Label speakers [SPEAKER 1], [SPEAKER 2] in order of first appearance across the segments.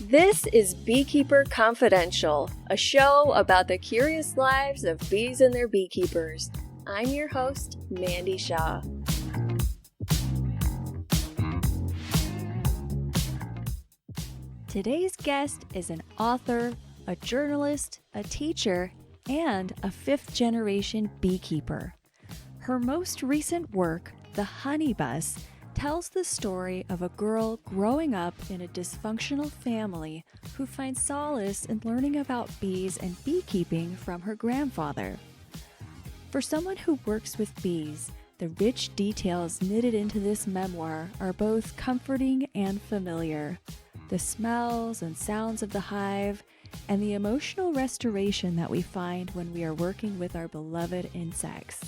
[SPEAKER 1] This is Beekeeper Confidential, a show about the curious lives of bees and their beekeepers. I'm your host, Mandy Shaw. Today's guest is an author, a journalist, a teacher, and a fifth-generation beekeeper. Her most recent work, The Honey Bus, tells the story of a girl growing up in a dysfunctional family who finds solace in learning about bees and beekeeping from her grandfather. For someone who works with bees, the rich details knitted into this memoir are both comforting and familiar. The smells and sounds of the hive, and the emotional restoration that we find when we are working with our beloved insects.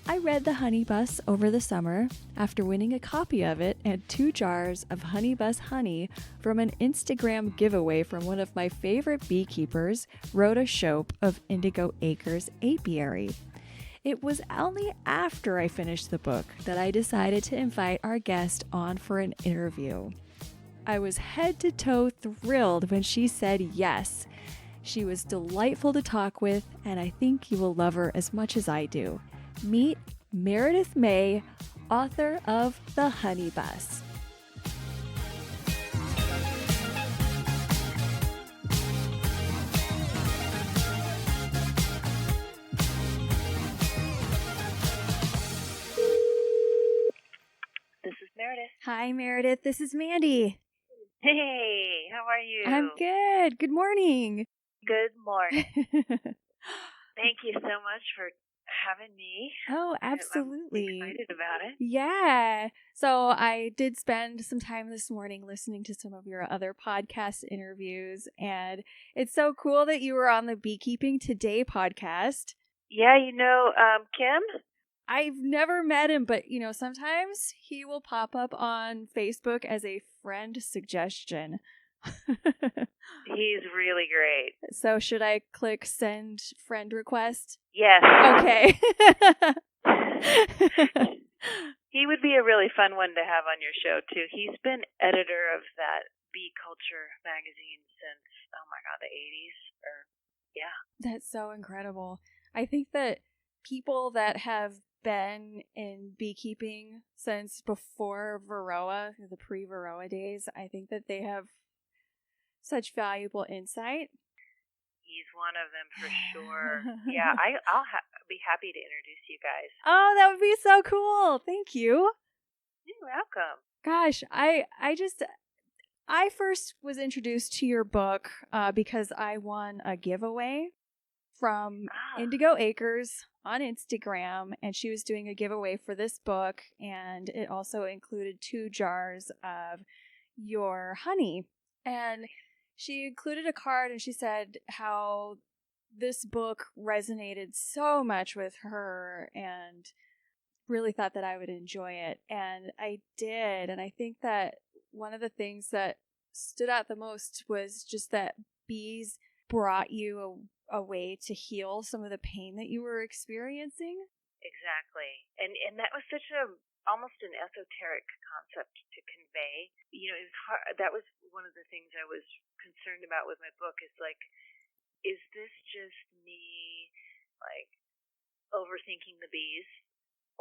[SPEAKER 1] I read The Honey Bus over the summer after winning a copy of it and 2 jars of Honey Bus honey from an Instagram giveaway from one of my favorite beekeepers, Rhoda Shope of Indigo Acres Apiary. It was only after I finished the book that I decided to invite our guest on for an interview. I was head to toe thrilled when she said yes. She was delightful to talk with, and I think you will love her as much as I do. Meet Meredith May, author of The Honey Bus.
[SPEAKER 2] This is Meredith.
[SPEAKER 1] Hi, Meredith. This is Mandy.
[SPEAKER 2] Hey, how are you?
[SPEAKER 1] I'm good. Good morning.
[SPEAKER 2] Good morning. Thank you so much for having me.
[SPEAKER 1] Oh, absolutely.
[SPEAKER 2] I'm excited about it.
[SPEAKER 1] Yeah. So I did spend some time this morning listening to some of your other podcast interviews, and it's so cool that you were on the Beekeeping Today podcast.
[SPEAKER 2] Yeah, Kim?
[SPEAKER 1] I've never met him, but, sometimes he will pop up on Facebook as a friend suggestion.
[SPEAKER 2] He's really great.
[SPEAKER 1] So should I click send friend request?
[SPEAKER 2] Yes.
[SPEAKER 1] Okay.
[SPEAKER 2] He would be a really fun one to have on your show, too. He's been editor of that Bee Culture magazine since, the 80s.
[SPEAKER 1] That's so incredible. I think that people that have been in beekeeping since before Varroa, the pre-Varroa days, I think that they have such valuable insight.
[SPEAKER 2] He's one of them for sure. Yeah, I'll be happy to introduce you guys.
[SPEAKER 1] Oh, that would be so cool. Thank you.
[SPEAKER 2] You're welcome.
[SPEAKER 1] Gosh, I first was introduced to your book because I won a giveaway from Indigo Acres on Instagram, and she was doing a giveaway for this book, and it also included 2 jars of your honey. And she included a card, and she said how this book resonated so much with her and really thought that I would enjoy it. And I did. And I think that one of the things that stood out the most was just that bees brought you a way to heal some of the pain that you were experiencing.
[SPEAKER 2] Exactly. And that was such almost an esoteric concept to convey. It was hard. That was one of the things I was concerned about with my book is this just me, overthinking the bees?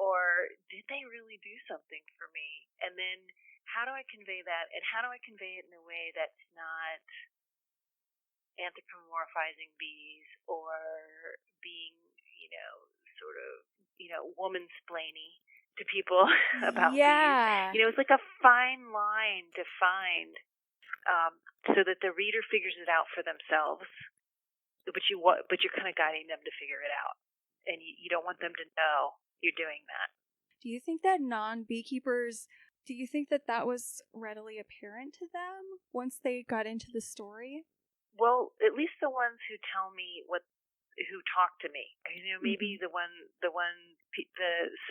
[SPEAKER 2] Or did they really do something for me? And then how do I convey that? And how do I convey it in a way that's not anthropomorphizing bees or being, woman-splainy to people about bees. It's like a fine line to find so that the reader figures it out for themselves, but you're kind of guiding them to figure it out, and you don't want them to know you're doing that.
[SPEAKER 1] Do you think that non-beekeepers, do you think that was readily apparent to them once they got into the story?
[SPEAKER 2] Well, at least the ones who tell me who talk to me, maybe the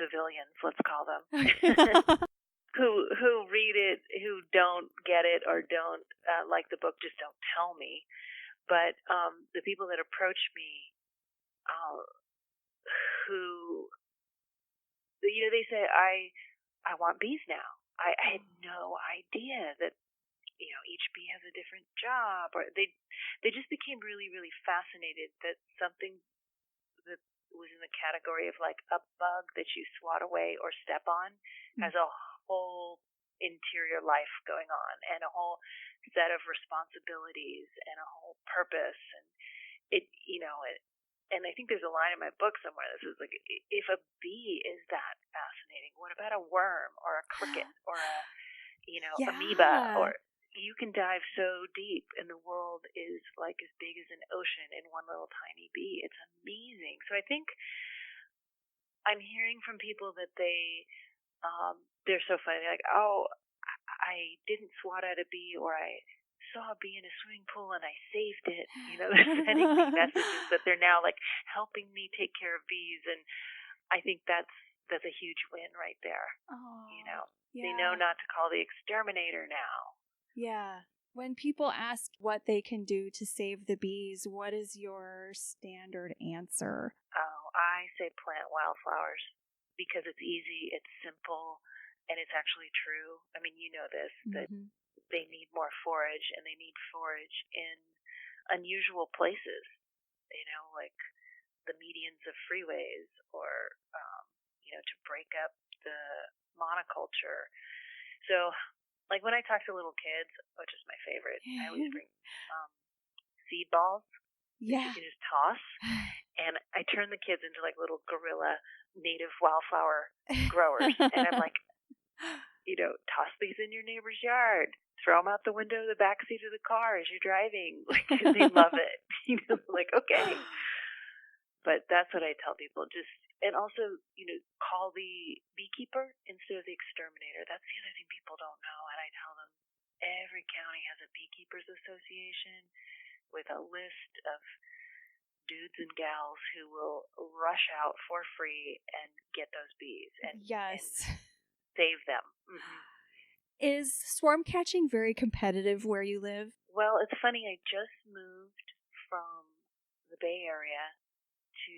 [SPEAKER 2] civilians, let's call them, who read it, who don't get it or don't like the book, just don't tell me. But the people that approach me, who, they say, I want bees now. I had no idea that each bee has a different job, or they just became really, really fascinated that something that was in the category of like a bug that you swat away or step on has a whole interior life going on and a whole set of responsibilities and a whole purpose. And and I think there's a line in my book somewhere that says, like, if a bee is that fascinating, what about a worm or a cricket or a amoeba? Or you can dive so deep, and the world is like as big as an ocean in one little tiny bee. It's amazing. So I think I'm hearing from people that they're so funny. They're like, oh, I didn't swat at a bee, or I saw a bee in a swimming pool and I saved it. They're sending me messages that they're now like helping me take care of bees, and I think that's a huge win right there.
[SPEAKER 1] Oh,
[SPEAKER 2] They know not to call the exterminator now.
[SPEAKER 1] Yeah. When people ask what they can do to save the bees, what is your standard answer?
[SPEAKER 2] Oh, I say plant wildflowers because it's easy, it's simple, and it's actually true. I mean, you know this, that they need more forage, and they need forage in unusual places, like the medians of freeways, or, to break up the monoculture. So, like when I talk to little kids, which is my favorite, I always bring seed balls that you can just toss, and I turn the kids into like little guerrilla native wildflower growers, and I'm like, toss these in your neighbor's yard, throw them out the window of the back seat of the car as you're driving, like, they love it, like, okay. But that's what I tell people. And also, call the beekeeper instead of the exterminator. That's the other thing people don't know. And I tell them every county has a beekeepers association with a list of dudes and gals who will rush out for free and get those bees and save them. Mm-hmm.
[SPEAKER 1] Is swarm catching very competitive where you live?
[SPEAKER 2] Well, it's funny. I just moved from the Bay Area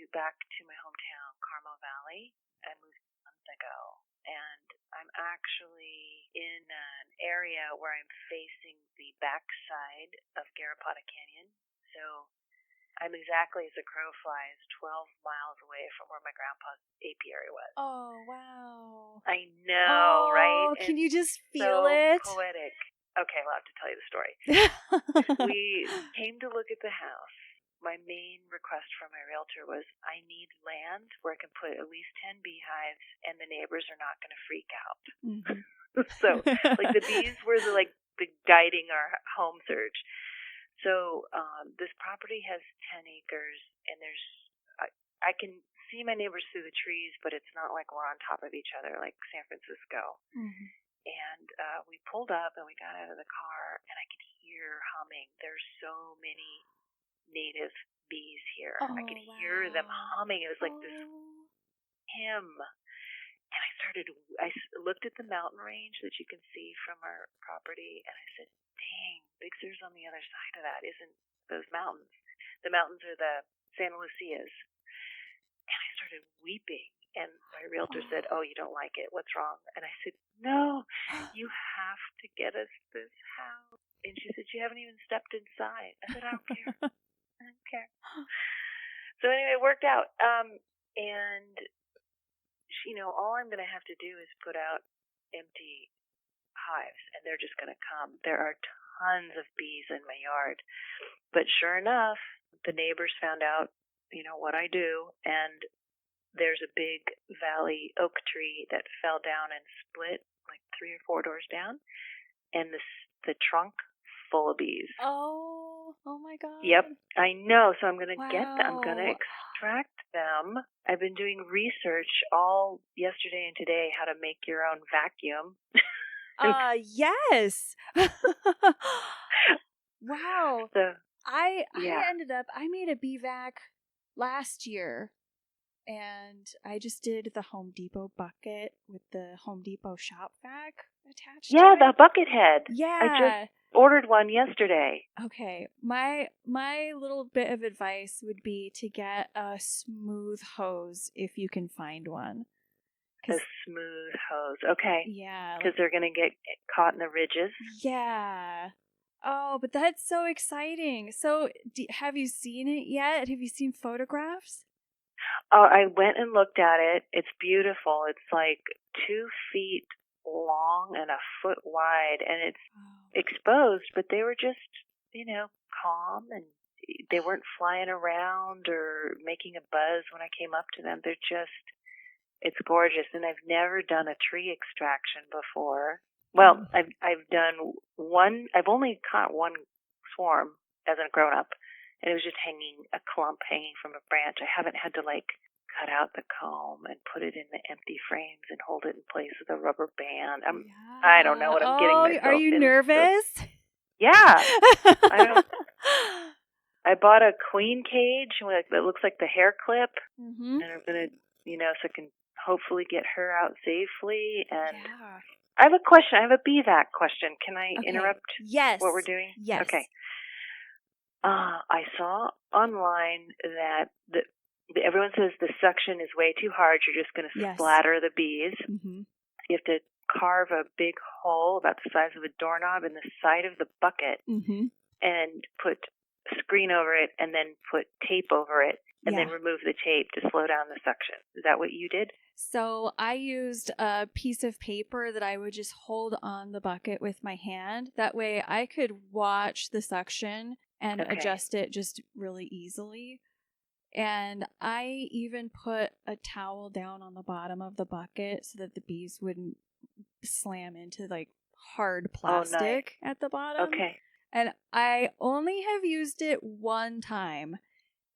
[SPEAKER 2] back to my hometown, Carmel Valley. I moved a month ago, and I'm actually in an area where I'm facing the backside of Garrapatta Canyon. So I'm exactly as the crow flies 12 miles away from where my grandpa's apiary was.
[SPEAKER 1] Oh, wow.
[SPEAKER 2] I know, right?
[SPEAKER 1] Can you just feel it?
[SPEAKER 2] So poetic. Okay, I'll have to tell you the story. We came to look at the house. My main request from my realtor was, I need land where I can put at least 10 beehives and the neighbors are not going to freak out. Mm-hmm. So, like, the bees were the guiding our home search. So, this property has 10 acres, and I can see my neighbors through the trees, but it's not like we're on top of each other like San Francisco. Mm-hmm. And we pulled up and we got out of the car, and I could hear humming. There's so many native bees here. I could hear them humming. It was like this hymn. And I looked at the mountain range that you can see from our property, and I said, dang, Big Sur's on the other side of that, isn't those mountains? The mountains are the Santa Lucias. And I started weeping. And my realtor said, oh, you don't like it. What's wrong? And I said, no, you have to get us this house. And she said, you haven't even stepped inside. I said, I don't care. I don't care. So anyway, it worked out. And, all I'm going to have to do is put out empty hives, and they're just going to come. There are tons of bees in my yard. But sure enough, the neighbors found out, what I do, and there's a big valley oak tree that fell down and split like 3 or 4 doors down, and the trunk full of bees.
[SPEAKER 1] Oh my God.
[SPEAKER 2] Yep, I know. So I'm going to get them. I'm going to extract them. I've been doing research all yesterday and today how to make your own vacuum.
[SPEAKER 1] Yes. Wow.
[SPEAKER 2] So,
[SPEAKER 1] I made a bee vac last year, and I just did the Home Depot bucket with the Home Depot shop vac attached to it.
[SPEAKER 2] Yeah, the bucket head.
[SPEAKER 1] Yeah.
[SPEAKER 2] I just ordered one yesterday.
[SPEAKER 1] Okay. My little bit of advice would be to get a smooth hose if you can find one.
[SPEAKER 2] A smooth hose. Okay.
[SPEAKER 1] Yeah.
[SPEAKER 2] Because they're going to get caught in the ridges.
[SPEAKER 1] Yeah. Oh, but that's so exciting. So have you seen it yet? Have you seen photographs?
[SPEAKER 2] Oh, I went and looked at it. It's beautiful. It's like 2 feet long and a foot wide, and it's exposed, but they were just, calm, and they weren't flying around or making a buzz when I came up to them. It's gorgeous, and I've never done a tree extraction before. Well, I've done one. I've only caught one swarm as a grown-up, and it was just a clump hanging from a branch. I haven't had to cut out the comb and put it in the empty frames and hold it in place with a rubber band. I don't know what I'm getting myself
[SPEAKER 1] Are you
[SPEAKER 2] into.
[SPEAKER 1] nervous?
[SPEAKER 2] Yeah. I bought a queen cage that looks like the hair clip, and I'm gonna, so I can hopefully get her out safely. And I have a question. I have a BVAC question. Can I interrupt?
[SPEAKER 1] Yes.
[SPEAKER 2] What we're doing?
[SPEAKER 1] Yes.
[SPEAKER 2] Okay. I saw online that everyone says the suction is way too hard. You're just going to splatter the bees. Mm-hmm. You have to carve a big hole about the size of a doorknob in the side of the bucket and put a screen over it and then put tape over it and then remove the tape to slow down the suction. Is that what you did?
[SPEAKER 1] So I used a piece of paper that I would just hold on the bucket with my hand. That way I could watch the suction and adjust it just really easily. And I even put a towel down on the bottom of the bucket so that the bees wouldn't slam into hard plastic at the bottom.
[SPEAKER 2] Okay.
[SPEAKER 1] And I only have used it one time.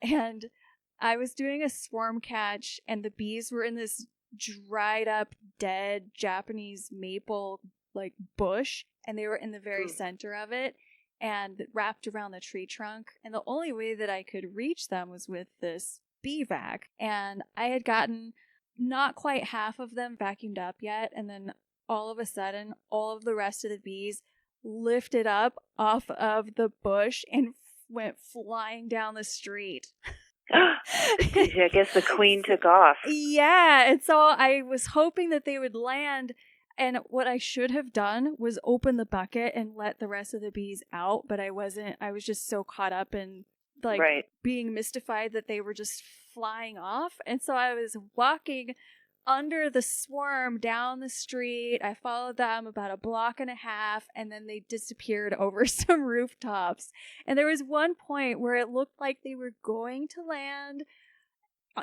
[SPEAKER 1] And I was doing a swarm catch, and the bees were in this dried up, dead Japanese maple bush, and they were in the very center of it and wrapped around the tree trunk. And the only way that I could reach them was with this bee vac. And I had gotten not quite half of them vacuumed up yet. And then all of a sudden, all of the rest of the bees lifted up off of the bush and went flying down the street.
[SPEAKER 2] I guess the queen took off.
[SPEAKER 1] Yeah. And so I was hoping that they would land. And what I should have done was open the bucket and let the rest of the bees out. But I wasn't. I was just so caught up in being mystified that they were just flying off. And so I was walking under the swarm down the street. I followed them about a block and a half, and then they disappeared over some rooftops. And there was one point where it looked like they were going to land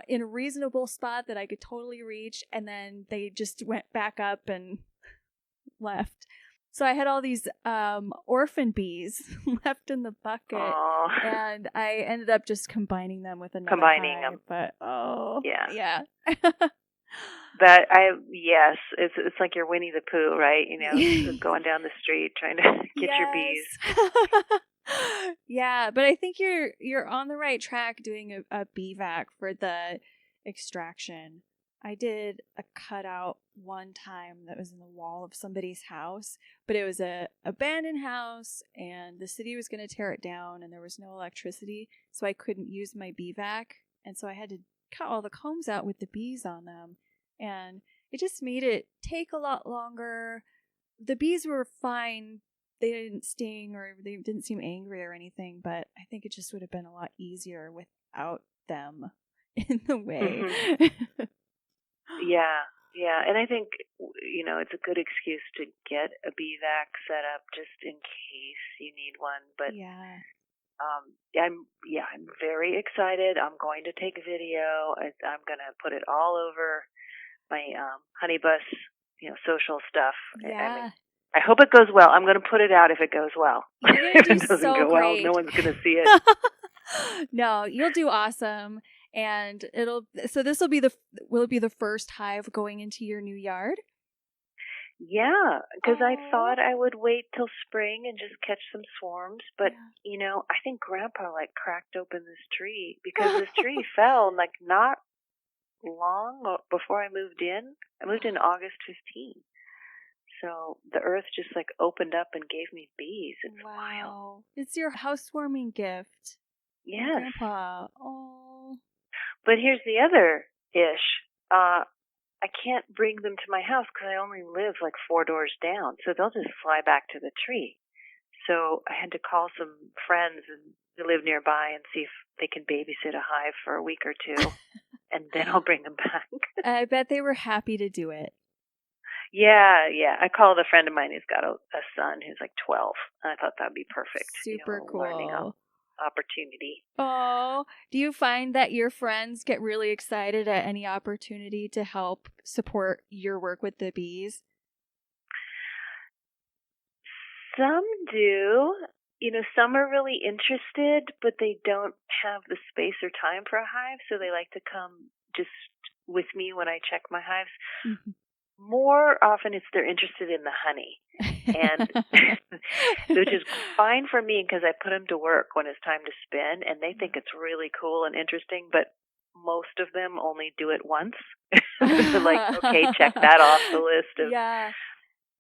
[SPEAKER 1] in a reasonable spot that I could totally reach, and then they just went back up and left. So I had all these orphan bees left in the bucket. Aww. And I ended up just combining them with another hive. But yeah.
[SPEAKER 2] It's like you're Winnie the Pooh, right? Going down the street trying to get your bees.
[SPEAKER 1] Yeah, but I think you're on the right track doing a BVAC for the extraction. I did a cutout one time that was in the wall of somebody's house, but it was a abandoned house, and the city was going to tear it down, and there was no electricity, so I couldn't use my BVAC, and so I had to cut all the combs out with the bees on them, and it just made it take a lot longer. The bees were fine. They didn't sting or they didn't seem angry or anything, but I think it just would have been a lot easier without them in the way.
[SPEAKER 2] Mm-hmm. Yeah. And I think, it's a good excuse to get a BVAC set up just in case you need one. But I'm very excited. I'm going to take a video. I'm going to put it all over my honey bus, social stuff.
[SPEAKER 1] Yeah.
[SPEAKER 2] I hope it goes well. I'm going to put it out if it goes well. If it doesn't go well, no one's going to see it.
[SPEAKER 1] No, you'll do awesome. And this will be the first hive going into your new yard?
[SPEAKER 2] Yeah, because I thought I would wait till spring and just catch some swarms. But, I think Grandpa cracked open this tree because this tree fell not long before I moved in. I moved in August 15th. So the earth just opened up and gave me bees. It's wild.
[SPEAKER 1] It's your housewarming gift.
[SPEAKER 2] Yes.
[SPEAKER 1] Grandpa. Oh.
[SPEAKER 2] But here's the other ish. I I can't bring them to my house because I only live like 4 doors down. So they'll just fly back to the tree. So I had to call some friends who live nearby and see if they can babysit a hive for a week or two, and then I'll bring them back.
[SPEAKER 1] I bet they were happy to do it.
[SPEAKER 2] Yeah. I called a friend of mine who's got a son who's like 12, and I thought that would be perfect.
[SPEAKER 1] Super cool.
[SPEAKER 2] Learning opportunity.
[SPEAKER 1] Oh, do you find that your friends get really excited at any opportunity to help support your work with the bees?
[SPEAKER 2] Some do. Some are really interested, but they don't have the space or time for a hive, so they like to come just with me when I check my hives. Mm-hmm. More often they're interested in the honey, and which is fine for me because I put them to work when it's time to spin, and they think it's really cool and interesting, but most of them only do it once. They're like, okay, check that off the list of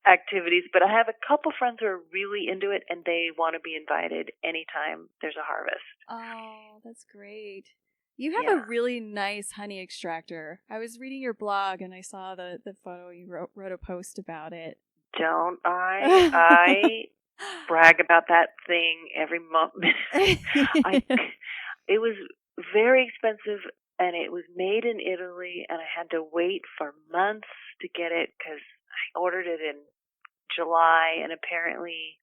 [SPEAKER 2] activities. But I have a couple friends who are really into it, and they want to be invited anytime there's a harvest.
[SPEAKER 1] Oh, that's great. You have a really nice honey extractor. I was reading your blog and I saw the photo. You wrote a post about it.
[SPEAKER 2] Don't I? I brag about that thing every month. It was very expensive, and it was made in Italy, and I had to wait for months to get it because I ordered it in July, and apparently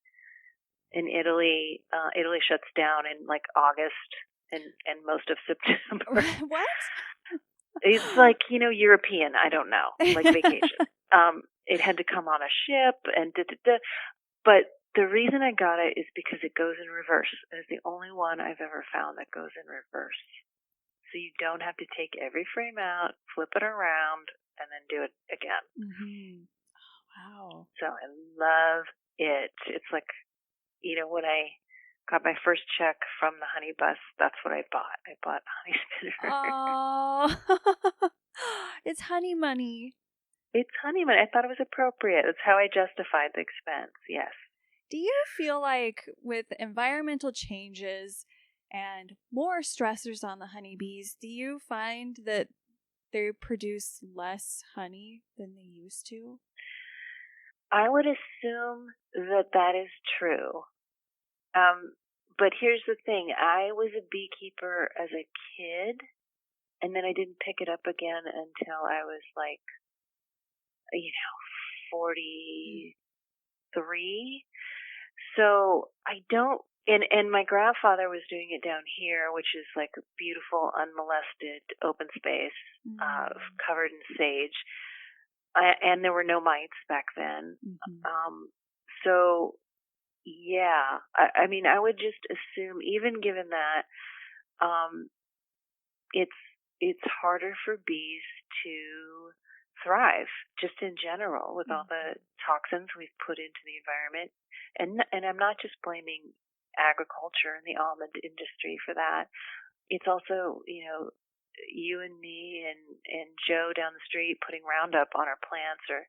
[SPEAKER 2] in Italy, Italy shuts down in like August. And most of September.
[SPEAKER 1] What?
[SPEAKER 2] It's like, European, I don't know, like vacation. It had to come on a ship and But the reason I got it is because it goes in reverse. It's the only one I've ever found that goes in reverse. So you don't have to take every frame out, flip it around, and then do it again.
[SPEAKER 1] Mm-hmm. Oh, wow.
[SPEAKER 2] So I love it. It's like, when I got my first check from the honey bus, that's what I bought. I bought honey spinner.
[SPEAKER 1] Oh, it's honey money.
[SPEAKER 2] It's honey money. I thought it was appropriate. That's how I justified the expense, yes.
[SPEAKER 1] Do you feel like with environmental changes and more stressors on the honeybees, do you find that they produce less honey than they used to?
[SPEAKER 2] I would assume that is true. But here's the thing. I was a beekeeper as a kid, and then I didn't pick it up again until I was like, 43. So I don't, and my grandfather was doing it down here, which is like a beautiful, unmolested open space, covered in sage. And there were no mites back then. Mm-hmm. So yeah, I mean, I would just assume, even given that, it's harder for bees to thrive, just in general, with all the toxins we've put into the environment. And I'm not just blaming agriculture and the almond industry for that. It's also, you and me and Joe down the street putting Roundup on our plants, or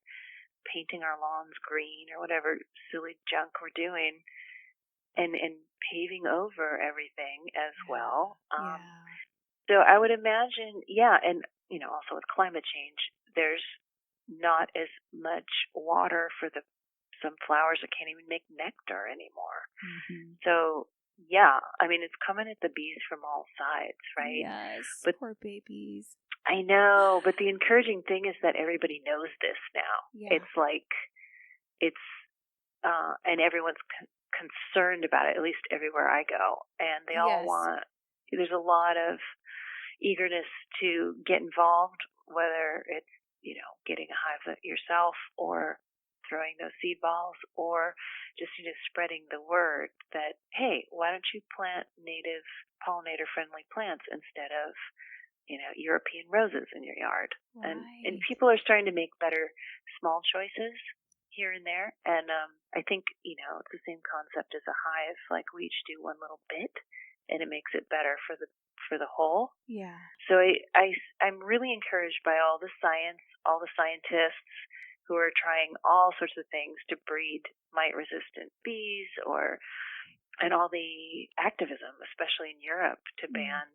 [SPEAKER 2] painting our lawns green, or whatever silly junk we're doing, and paving over everything as well. So I would imagine, and also with climate change, there's not as much water for some flowers that can't even make nectar anymore. Mm-hmm. So I mean, it's coming at the bees from all sides, right?
[SPEAKER 1] Yes, but poor babies.
[SPEAKER 2] I know, but the encouraging thing is that everybody knows this now. Yeah. It's like, and everyone's concerned about it, at least everywhere I go. And they all want, there's a lot of eagerness to get involved, whether it's, getting a hive yourself, or throwing those seed balls, or just, spreading the word that, hey, why don't you plant native pollinator-friendly plants instead of, European roses in your yard. Right. And people are starting to make better small choices here and there. And I think, it's the same concept as a hive. Like, we each do one little bit, and it makes it better for the whole. Yeah. So I'm really encouraged by all the science, all the scientists who are trying all sorts of things to breed mite-resistant bees, and all the activism, especially in Europe, to ban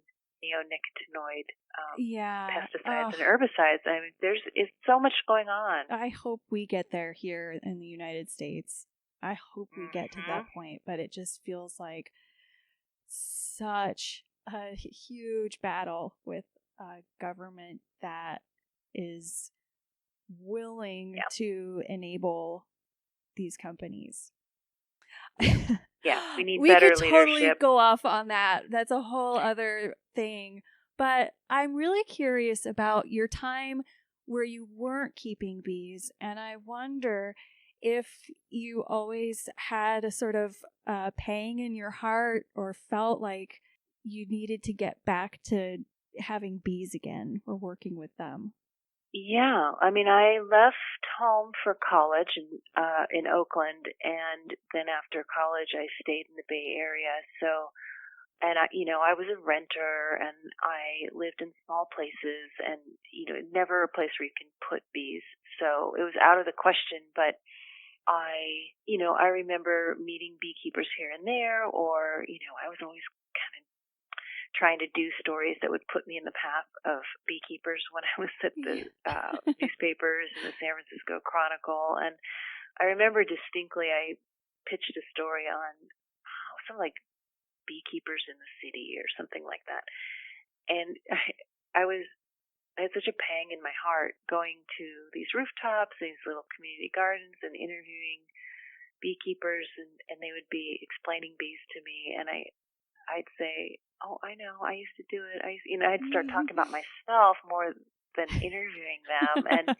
[SPEAKER 2] neonicotinoid
[SPEAKER 1] Yeah.
[SPEAKER 2] pesticides and herbicides. I mean, it's so much going on.
[SPEAKER 1] I hope we get there here in the United States. I hope we get to that point, but it just feels like such a huge battle with a government that is willing to enable these companies.
[SPEAKER 2] Yeah, we need
[SPEAKER 1] we
[SPEAKER 2] better
[SPEAKER 1] could
[SPEAKER 2] leadership.
[SPEAKER 1] Totally go off on that. That's a whole other thing. But I'm really curious about your time where you weren't keeping bees, and I wonder if you always had a sort of pang in your heart or felt like you needed to get back to having bees again or working with them.
[SPEAKER 2] Yeah, I mean, I left home for college in Oakland, and then after college, I stayed in the Bay Area. So, and I was a renter, and I lived in small places, and never a place where you can put bees. So it was out of the question. But I remember meeting beekeepers here and there, or I was always kind of trying to do stories that would put me in the path of beekeepers when I was at the newspapers and the San Francisco Chronicle. And I remember distinctly I pitched a story on some like beekeepers in the city or something like that. And I had such a pang in my heart going to these rooftops, these little community gardens, and interviewing beekeepers, and they would be explaining bees to me, and I'd say, "Oh, I know, I used to do it." I'd start talking about myself more than interviewing them, and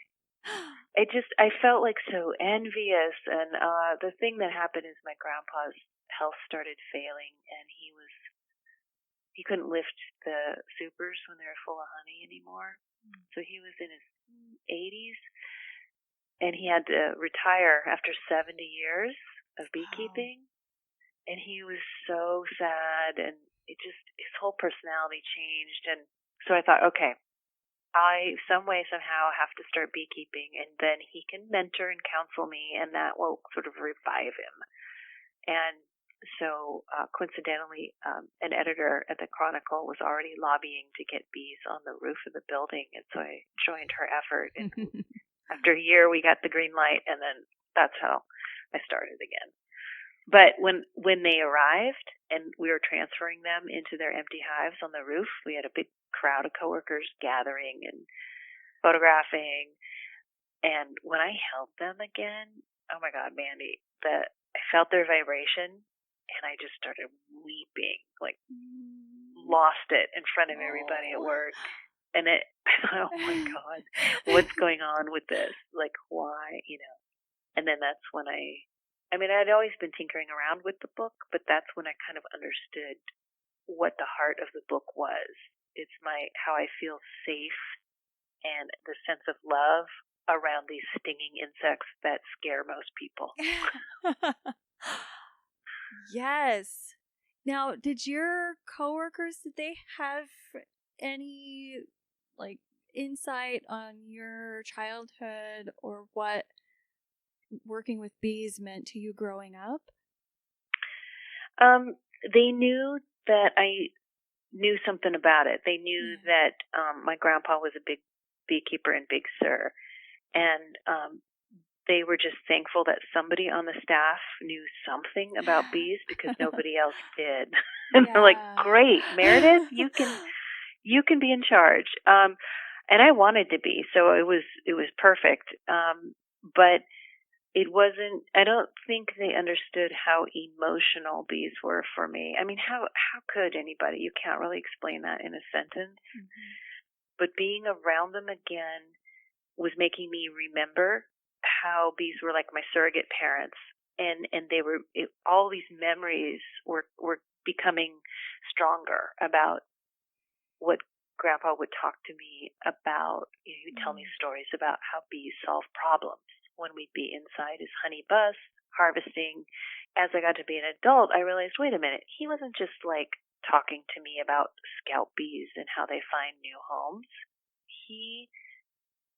[SPEAKER 2] I felt like so envious. And the thing that happened is my grandpa's health started failing, and he couldn't lift the supers when they were full of honey anymore. So he was in his 80s, and he had to retire after 70 years of beekeeping. Wow. And he was so sad, and his whole personality changed. And so I thought, okay, I some way, somehow have to start beekeeping, and then he can mentor and counsel me, and that will sort of revive him. And so coincidentally, an editor at the Chronicle was already lobbying to get bees on the roof of the building, and so I joined her effort. And after a year, we got the green light, and then that's how I started again. But when they arrived and we were transferring them into their empty hives on the roof, we had a big crowd of coworkers gathering and photographing. And when I held them again, oh my God, Mandy, I felt their vibration, and I just started weeping, like lost it in front of everybody at work. And I thought, oh my God, what's going on with this? Like, why, And then that's when I'd always been tinkering around with the book, but that's when I kind of understood what the heart of the book was. It's how I feel safe and the sense of love around these stinging insects that scare most people.
[SPEAKER 1] Yes. Now, did your coworkers, did they have any insight on your childhood or what working with bees meant to you growing up?
[SPEAKER 2] They knew that I knew something about it. They knew that my grandpa was a big beekeeper in Big Sur, and they were just thankful that somebody on the staff knew something about bees because nobody else did. And they're like, "Great, Meredith, you can be in charge." And I wanted to be, so it was perfect. But it wasn't. I don't think they understood how emotional bees were for me. I mean, how could anybody? You can't really explain that in a sentence. Mm-hmm. But being around them again was making me remember how bees were like my surrogate parents, and they were all these memories were becoming stronger about what Grandpa would talk to me about. He would tell me stories about how bees solve problems when we'd be inside his honey bus harvesting. As I got to be an adult, I realized, wait a minute, he wasn't just like talking to me about scout bees and how they find new homes. He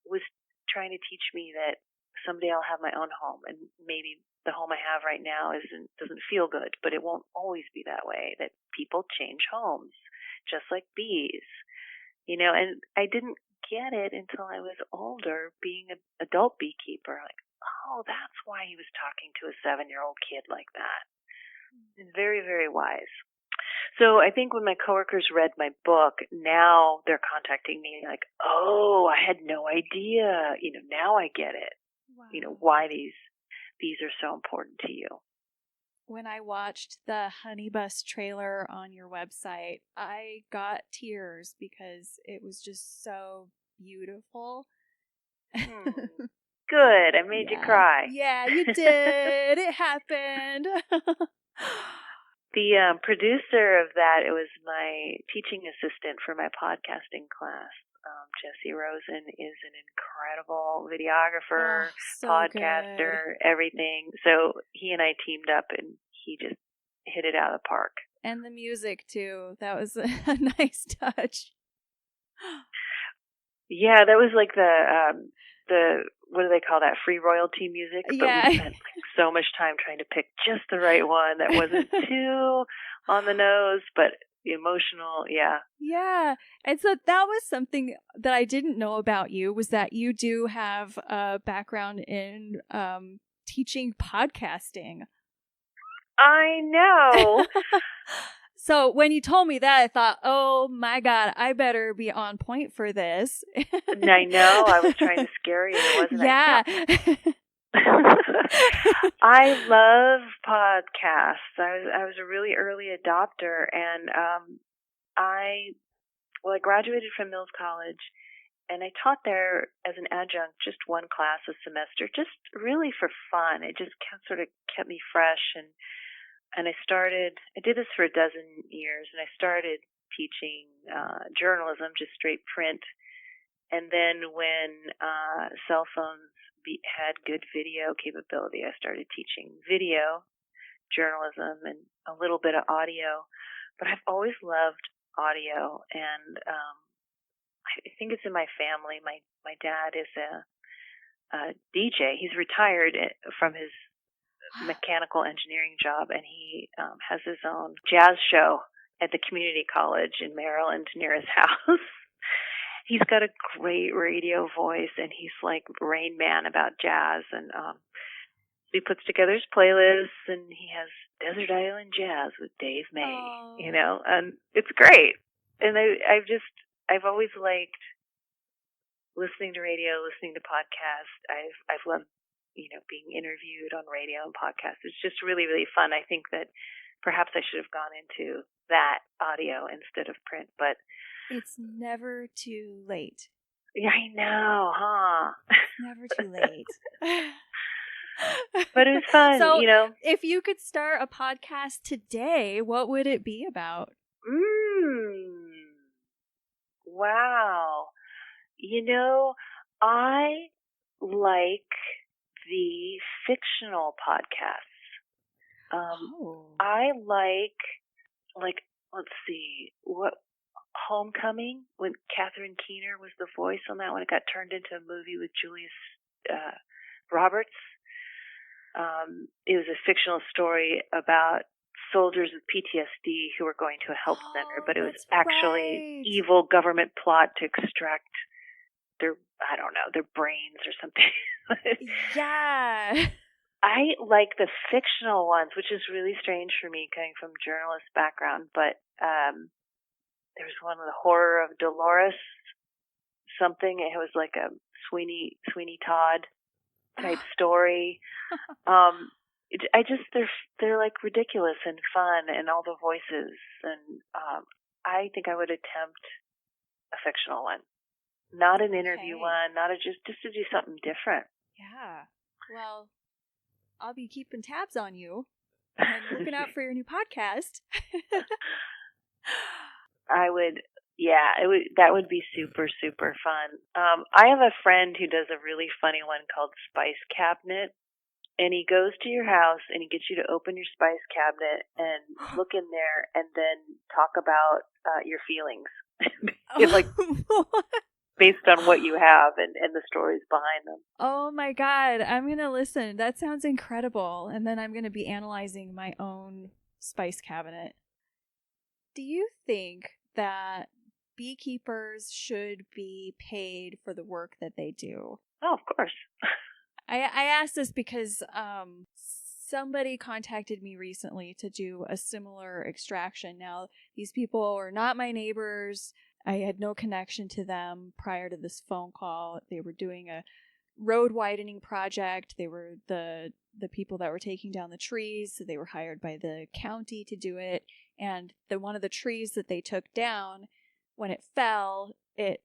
[SPEAKER 2] was trying to teach me that someday I'll have my own home, and maybe the home I have right now doesn't feel good, but it won't always be that way, that people change homes. just like bees, and I didn't get it until I was older, being an adult beekeeper. Like, oh, that's why he was talking to a 7-year-old kid like that. It's very, very wise. So I think when my coworkers read my book, now they're contacting me like, oh, I had no idea. Now I get it. Wow. Why these are so important to you.
[SPEAKER 1] When I watched the Honey Bus trailer on your website, I got tears because it was just so beautiful.
[SPEAKER 2] Good. I made you cry.
[SPEAKER 1] Yeah, you did. It happened.
[SPEAKER 2] The producer of that, it was my teaching assistant for my podcasting class. Jesse Rosen is an incredible videographer, podcaster, everything. So he and I teamed up, and he just hit it out of the park.
[SPEAKER 1] And the music, too. That was a nice touch.
[SPEAKER 2] Yeah, that was like the what do they call that? Free royalty music. But we spent so much time trying to pick just the right one that wasn't too on the nose, but emotional. Yeah.
[SPEAKER 1] And so that was something that I didn't know about you, was that you do have a background in teaching podcasting.
[SPEAKER 2] I know.
[SPEAKER 1] So when you told me that, I thought, oh my God, I better be on point for this.
[SPEAKER 2] I know. I was trying to scare you, wasn't I? I love podcasts. I was a really early adopter, and I graduated from Mills College, and I taught there as an adjunct just one class a semester, just really for fun. It just sort of kept me fresh, and I did this for a dozen years, and I started teaching journalism, just straight print. And then when cell phones had good video capability, I started teaching video journalism and a little bit of audio. But I've always loved audio, and I think it's in my family. My dad is a DJ. He's retired from his mechanical engineering job, and he has his own jazz show at the community college in Maryland near his house. He's got a great radio voice, and he's like Rain Man about jazz, and he puts together his playlists, and he has Desert Island Jazz with Dave May, and it's great. And I've always liked listening to radio, listening to podcasts. I've loved being interviewed on radio and podcasts. It's just really, really fun. I think that perhaps I should have gone into that audio instead of print, but
[SPEAKER 1] it's never too late.
[SPEAKER 2] Yeah, I know, huh?
[SPEAKER 1] It's never too late.
[SPEAKER 2] But it was fun,
[SPEAKER 1] so, if you could start a podcast today, what would it be about?
[SPEAKER 2] Wow. I like the fictional podcasts. I like, let's see, what Homecoming, when Catherine Keener was the voice on that one. It got turned into a movie with Julius Roberts. It was a fictional story about soldiers with PTSD who were going to a health center, but it was actually evil government plot to extract their brains or something.
[SPEAKER 1] Yeah.
[SPEAKER 2] I like the fictional ones, which is really strange for me coming from a journalist background, but there was one with the horror of Dolores something. It was like a Sweeney Todd type story. They're like ridiculous and fun, and all the voices, and I think I would attempt a fictional one, not an interview one, not just to do something different.
[SPEAKER 1] Yeah. Well, I'll be keeping tabs on you and looking out for your new podcast.
[SPEAKER 2] That would be super, super fun. I have a friend who does a really funny one called Spice Cabinet, and he goes to your house and he gets you to open your spice cabinet and look in there and then talk about your feelings. It's like based on what you have and the stories behind them.
[SPEAKER 1] Oh my God, I'm going to listen. That sounds incredible. And then I'm going to be analyzing my own spice cabinet. Do you think that beekeepers should be paid for the work that they do.
[SPEAKER 2] Oh, of course.
[SPEAKER 1] I asked this because somebody contacted me recently to do a similar extraction. Now, these people are not my neighbors. I had no connection to them prior to this phone call. They were doing a road widening project. They were the people that were taking down the trees, so they were hired by the county to do it. And one of the trees that they took down, when it fell, it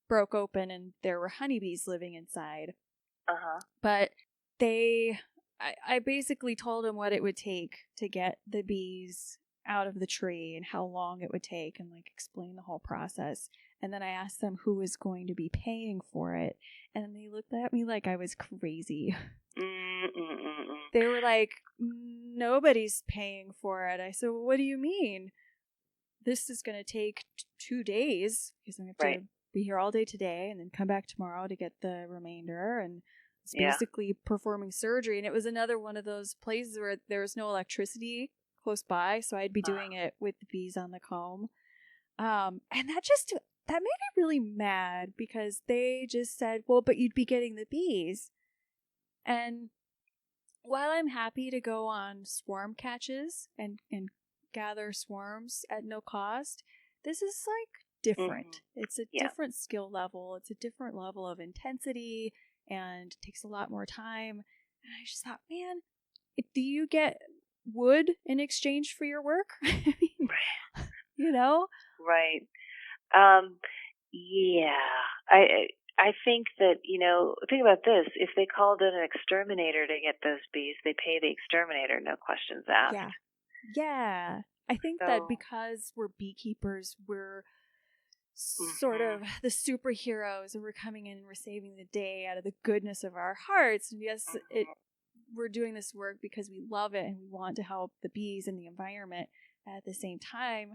[SPEAKER 1] broke open and there were honeybees living inside. But I basically told them what it would take to get the bees out of the tree and how long it would take, and like explain the whole process. And then I asked them who was going to be paying for it, and they looked at me like I was crazy. They were like, nobody's paying for it. I said, well, what do you mean? This is going to take 2 days because I'm going to have to be here all day today and then come back tomorrow to get the remainder. And it's basically performing surgery. And it was another one of those places where there was no electricity close by, so I'd be doing it with the bees on the comb. And that made me really mad because they just said, well, but you'd be getting the bees. And while I'm happy to go on swarm catches and gather swarms at no cost, this is like different. It's a different skill level. It's a different level of intensity and takes a lot more time. And I just thought, man, do you get wood in exchange for your work? I mean, you know?
[SPEAKER 2] Right. I think that, think about this. If they called in an exterminator to get those bees, they pay the exterminator, no questions asked.
[SPEAKER 1] Yeah. I think that because we're beekeepers, we're sort of the superheroes, and we're coming in and we're saving the day out of the goodness of our hearts. And yes, we're doing this work because we love it and we want to help the bees and the environment. At the same time,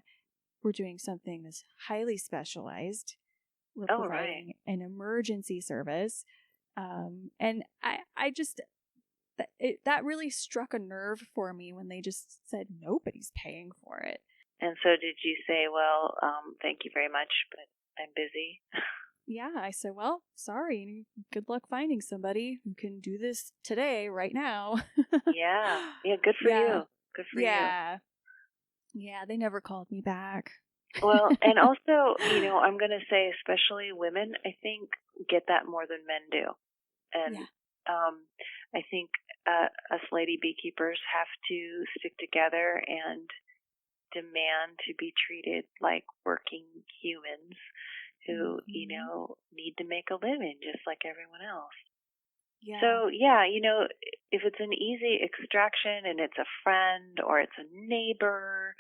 [SPEAKER 1] we're doing something that's highly specialized. We're providing an emergency service. And I just, that really struck a nerve for me when they just said nobody's paying for it.
[SPEAKER 2] And so did you say, well, thank you very much, but I'm busy?
[SPEAKER 1] Yeah, I said, well, sorry. Good luck finding somebody who can do this today, right now.
[SPEAKER 2] Yeah, good for you. Good for you.
[SPEAKER 1] Yeah, they never called me back.
[SPEAKER 2] Well, and also, I'm going to say especially women, I think, get that more than men do. And I think us lady beekeepers have to stick together and demand to be treated like working humans who, need to make a living just like everyone else. Yeah. So, if it's an easy extraction and it's a friend or it's a neighbor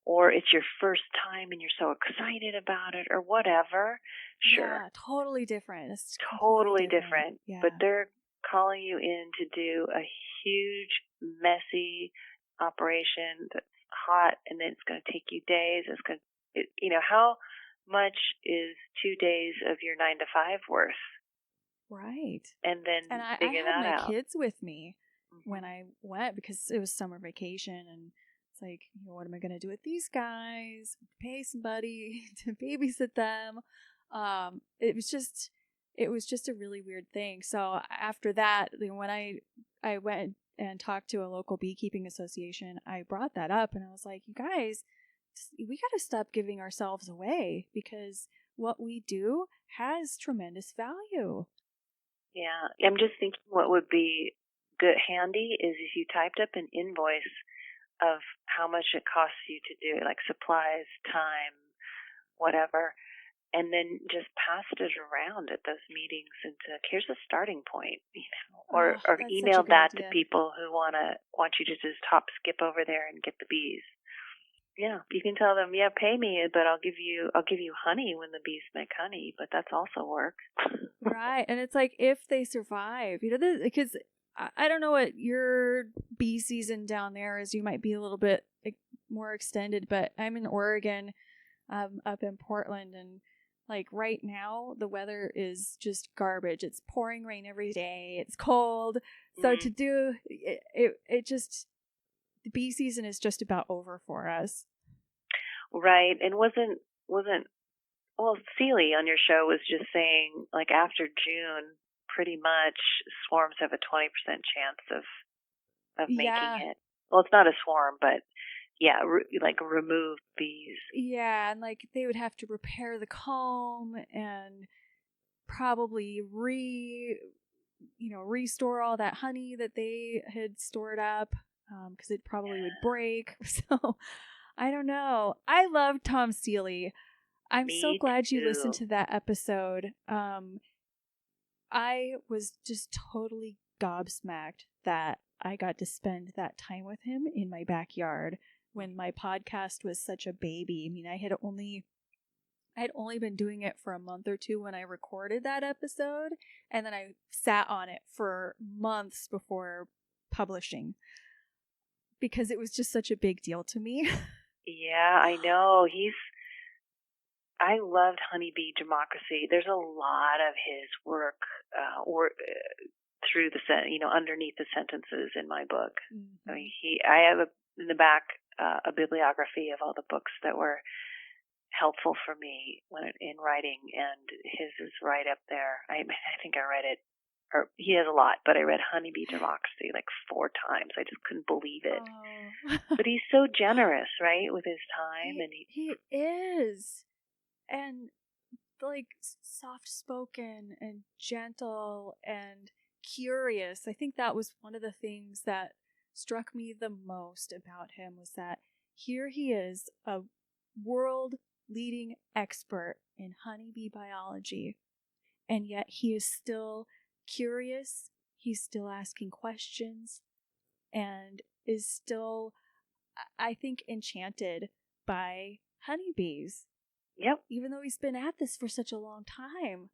[SPEAKER 2] or it's your first time and you're so excited about it or whatever, sure.
[SPEAKER 1] Yeah, totally different. It's
[SPEAKER 2] totally different.
[SPEAKER 1] Yeah.
[SPEAKER 2] But they're calling you in to do a huge, messy operation that's hot, and then it's going to take you days. It's going to, how much is 2 days of your 9 to 5 worth?
[SPEAKER 1] Right.
[SPEAKER 2] And then
[SPEAKER 1] figure that out. I had my kids with me when I went because it was summer vacation, and it's like, what am I going to do with these guys? Pay somebody to babysit them. It was just a really weird thing. So after that, when I went and talked to a local beekeeping association, I brought that up and I was like, you guys, we got to stop giving ourselves away because what we do has tremendous value.
[SPEAKER 2] Yeah. I'm just thinking what would be handy is if you typed up an invoice of how much it costs you to do it, like supplies, time, whatever, and then just passed it around at those meetings and said, here's a starting point, or emailed that to people who want you to just skip over there and get the bees. Yeah, you can tell them, pay me, but I'll give you honey when the bees make honey, but that's also work.
[SPEAKER 1] Right, and it's like if they survive, because I don't know what your bee season down there is. You might be a little bit more extended, but I'm in Oregon, up in Portland, and like right now the weather is just garbage. It's pouring rain every day. It's cold, so to do it just. The bee season is just about over for us.
[SPEAKER 2] Right. And wasn't wasn't, well, Seeley on your show was just saying, like, after June, pretty much swarms have a 20% chance of making it. Well, it's not a swarm, but yeah, like remove bees.
[SPEAKER 1] Yeah, and like they would have to repair the comb and probably restore all that honey that they had stored up, because it probably would break. So I don't know. I love Tom Seeley. I'm so glad you listened to that episode. I was just totally gobsmacked that I got to spend that time with him in my backyard when my podcast was such a baby. I mean, I had only been doing it for a month or two when I recorded that episode, and then I sat on it for months before publishing because it was just such a big deal to me.
[SPEAKER 2] Yeah, I know. I loved Honeybee Democracy. There's a lot of his work through underneath the sentences in my book. Mm-hmm. I mean, I have in the back a bibliography of all the books that were helpful for me in writing, and his is right up there. I think I read it, or he has a lot, but I read Honeybee Democracy like 4 times. I just couldn't believe it. Oh. But he's so generous, right, with his time.
[SPEAKER 1] He is. And like soft-spoken and gentle and curious. I think that was one of the things that struck me the most about him, was that here he is, a world-leading expert in honeybee biology, and yet he is still curious, he's still asking questions, and is still, I think, enchanted by honeybees.
[SPEAKER 2] Yep.
[SPEAKER 1] Even though he's been at this for such a long time.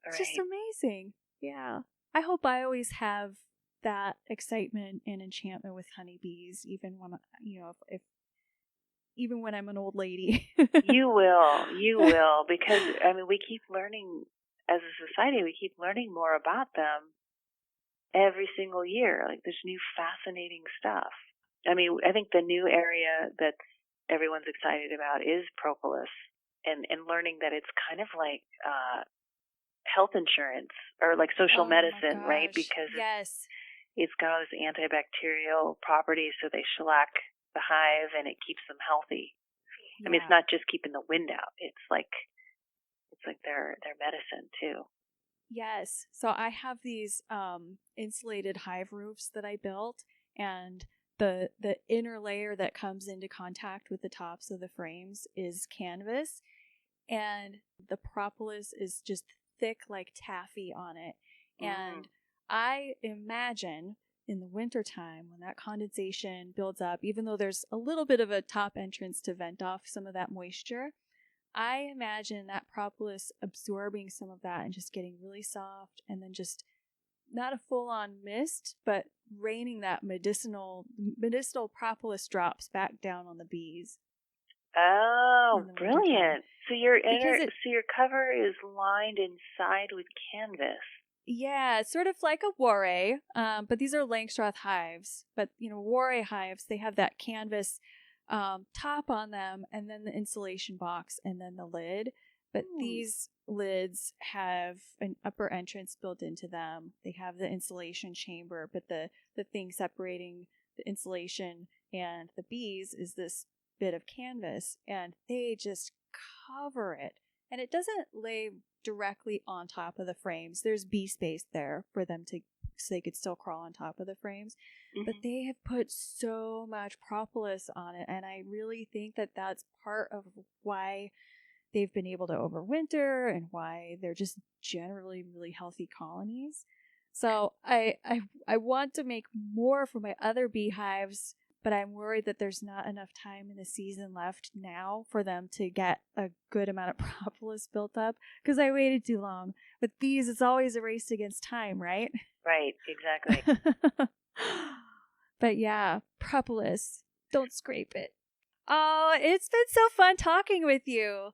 [SPEAKER 1] It's just amazing. Yeah. I hope I always have that excitement and enchantment with honeybees, even when, even when I'm an old lady.
[SPEAKER 2] You will, because, I mean, we keep learning, as a society, we keep learning more about them every single year. Like, there's new fascinating stuff. I mean, I think the new area that everyone's excited about is propolis. And learning that it's kind of like health insurance or like social medicine, right? Because it's got all this antibacterial properties, so they shellac the hive and it keeps them healthy. Yeah. I mean, it's not just keeping the wind out. It's like their medicine too.
[SPEAKER 1] Yes. So I have these insulated hive roofs that I built, and the inner layer that comes into contact with the tops of the frames is canvas, and the propolis is just thick like taffy on it. And I imagine in the wintertime, when that condensation builds up, even though there's a little bit of a top entrance to vent off some of that moisture, I imagine that propolis absorbing some of that and just getting really soft, and then just not a full-on mist, but raining that medicinal propolis drops back down on the bees.
[SPEAKER 2] Oh, brilliant! So your cover is lined inside with canvas.
[SPEAKER 1] Yeah, it's sort of like a Warre, but these are Langstroth hives. But Warre hives, they have that canvas top on them, and then the insulation box, and then the lid. But these lids have an upper entrance built into them. They have the insulation chamber, but the thing separating the insulation and the bees is this bit of canvas, and they just cover it. And it doesn't lay directly on top of the frames. There's bee space there for them so they could still crawl on top of the frames. Mm-hmm. But they have put so much propolis on it, and I really think that that's part of why they've been able to overwinter and why they're just generally really healthy colonies. So I want to make more for my other beehives, but I'm worried that there's not enough time in the season left now for them to get a good amount of propolis built up, because I waited too long. With bees, it's always a race against time, right?
[SPEAKER 2] Right, exactly.
[SPEAKER 1] But yeah, propolis. Don't scrape it. Oh, it's been so fun talking with you.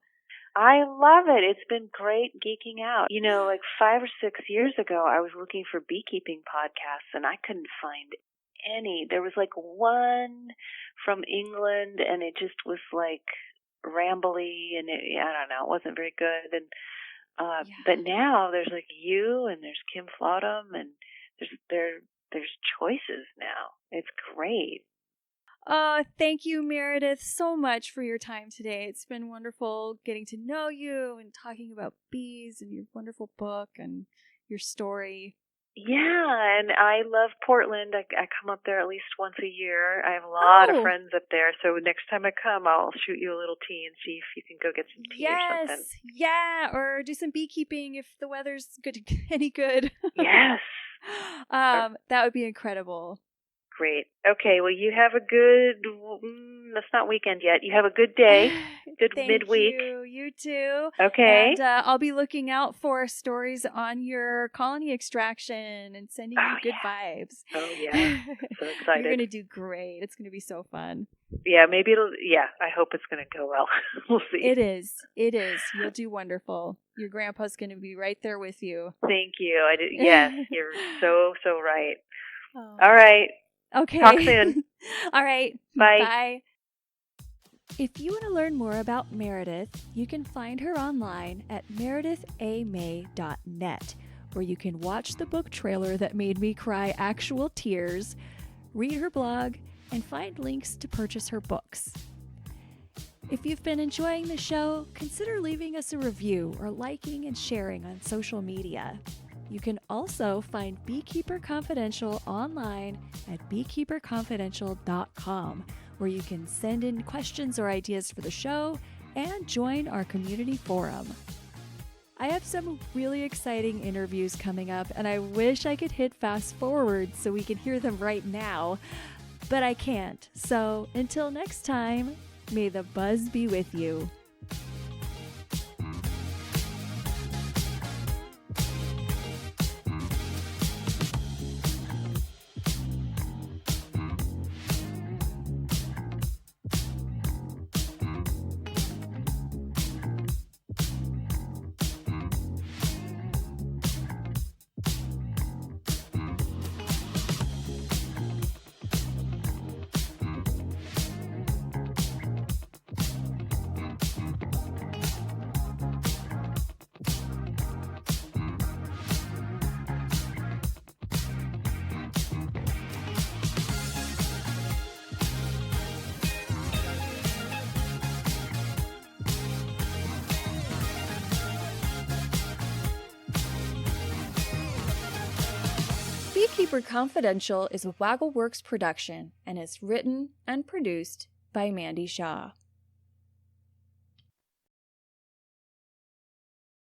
[SPEAKER 2] I love it. It's been great geeking out. Like 5 or 6 years ago, I was looking for beekeeping podcasts, and I couldn't find any. There was like one from England, and it just was like rambly, and I don't know, it wasn't very good. And but now there's like you, and there's Kim Flaugham, and there's choices now. It's great.
[SPEAKER 1] Thank you, Meredith, so much for your time today. It's been wonderful getting to know you and talking about bees and your wonderful book and your story.
[SPEAKER 2] Yeah, and I love Portland. I come up there at least once a year. I have a lot of friends up there, so next time I come, I'll shoot you a little tea and see if you can go get some tea or something.
[SPEAKER 1] Yeah, or do some beekeeping if the weather's any good.
[SPEAKER 2] Yes.
[SPEAKER 1] That would be incredible.
[SPEAKER 2] Great. Okay, well, you have a good, that's not weekend yet. You have a good day, good midweek.
[SPEAKER 1] Thank you. You too.
[SPEAKER 2] Okay.
[SPEAKER 1] And I'll be looking out for stories on your colony extraction and sending you good vibes.
[SPEAKER 2] Oh, yeah. So excited.
[SPEAKER 1] You're going to do great. It's going to be so fun.
[SPEAKER 2] Yeah, maybe I hope it's going to go well. We'll see.
[SPEAKER 1] It is. You'll do wonderful. Your grandpa's going to be right there with you.
[SPEAKER 2] Thank you. Yes, you're so right.
[SPEAKER 1] Oh.
[SPEAKER 2] All right.
[SPEAKER 1] Okay.
[SPEAKER 2] Talk soon.
[SPEAKER 1] All right.
[SPEAKER 2] Bye.
[SPEAKER 1] Bye. If you want to learn more about Meredith, you can find her online at meredithamay.net, where you can watch the book trailer that made me cry actual tears, read her blog, and find links to purchase her books. If you've been enjoying the show, consider leaving us a review or liking and sharing on social media. You can also find Beekeeper Confidential online at beekeeperconfidential.com, where you can send in questions or ideas for the show and join our community forum. I have some really exciting interviews coming up, and I wish I could hit fast forward so we can hear them right now, but I can't. So until next time, may the buzz be with you. Beekeeper Confidential is a Waggleworks production and is written and produced by Mandy Shaw.